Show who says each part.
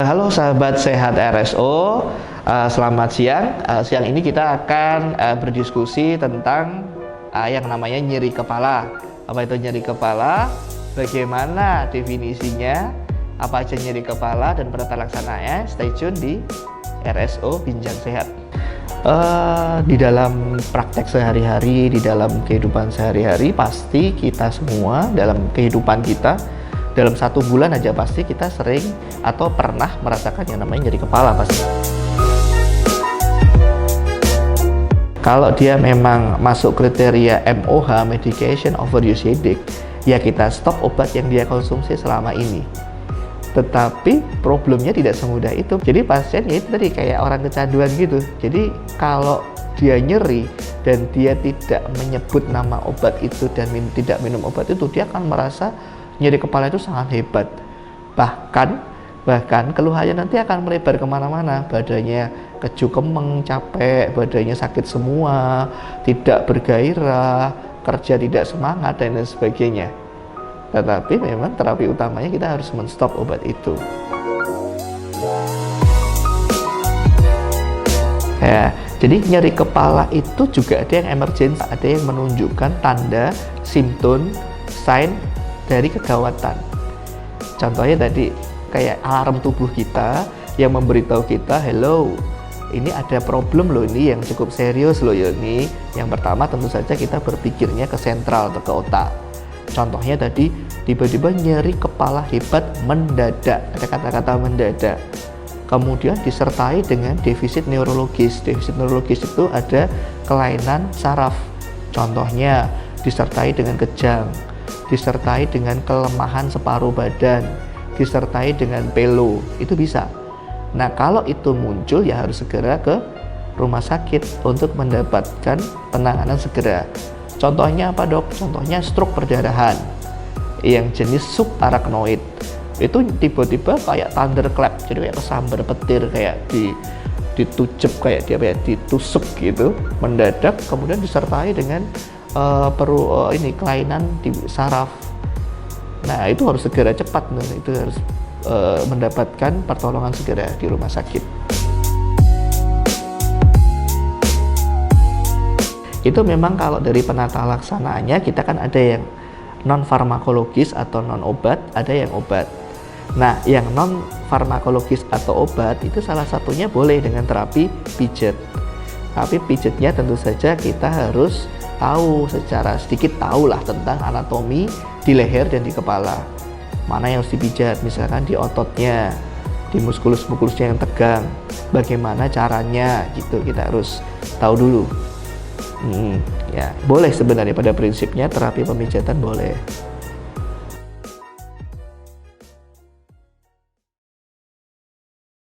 Speaker 1: Halo sahabat sehat RSO, selamat siang. Siang ini kita akan berdiskusi tentang yang namanya nyeri kepala. Apa itu nyeri kepala? Bagaimana definisinya? Apa aja nyeri kepala dan penata laksananya? Stay tune di RSO Bincang Sehat. Di dalam praktek sehari-hari, di dalam kehidupan sehari-hari, pasti kita semua dalam kehidupan kita dalam 1 bulan aja pasti kita sering atau pernah merasakan yang namanya nyeri kepala pasti. Kalau dia memang masuk kriteria MOH, medication overuse headache, ya kita stop obat yang dia konsumsi selama ini. Tetapi problemnya tidak semudah itu. Jadi pasien ya itu tadi kayak orang kecanduan gitu. Jadi kalau dia nyeri dan dia tidak menyebut nama obat itu dan tidak minum obat itu, dia akan merasa nyeri kepala itu sangat hebat. Bahkan keluhannya nanti akan melebar kemana-mana. Badannya keju kemeng, capek, badannya sakit semua, tidak bergairah, kerja tidak semangat, dan lain sebagainya. Tetapi memang terapi utamanya kita harus menstop obat itu. Ya, jadi nyeri kepala itu juga ada yang emergency, ada yang menunjukkan tanda, simptom, sign dari kegawatan. Contohnya tadi kayak alarm tubuh kita yang memberitahu kita, hello, ini ada problem loh, ini yang cukup serius loh ya ini. Yang pertama tentu saja kita berpikirnya ke sentral atau ke otak. Contohnya tadi tiba-tiba nyeri kepala hebat mendadak, ada kata-kata mendadak. Kemudian disertai dengan defisit neurologis. Defisit neurologis itu ada kelainan saraf. Contohnya disertai dengan kejang, disertai dengan kelemahan separuh badan, disertai dengan pelo, itu bisa. Nah, kalau itu muncul ya harus segera ke rumah sakit untuk mendapatkan penanganan segera. Contohnya apa dok? Contohnya stroke perdarahan yang jenis subarachnoid. Itu tiba-tiba kayak thunderclap, jadi kayak kesambar petir, kayak ditucep, kayak dia kayak ditusuk gitu, mendadak, kemudian disertai dengan kelainan di saraf. Nah, itu harus segera cepat, itu harus mendapatkan pertolongan segera di rumah sakit. Itu memang kalau dari penata laksanaannya kita kan ada yang non farmakologis atau non obat, ada yang obat. Nah, yang non farmakologis atau obat itu salah satunya boleh dengan terapi pijat. Tapi pijatnya tentu saja kita harus tahu secara sedikit, tahulah tentang anatomi di leher dan di kepala. Mana yang harus dipijat, misalkan di ototnya, di muskulus-muskulusnya yang tegang, bagaimana caranya gitu, kita harus tahu dulu. Ya, boleh sebenarnya pada prinsipnya terapi pemijatan boleh.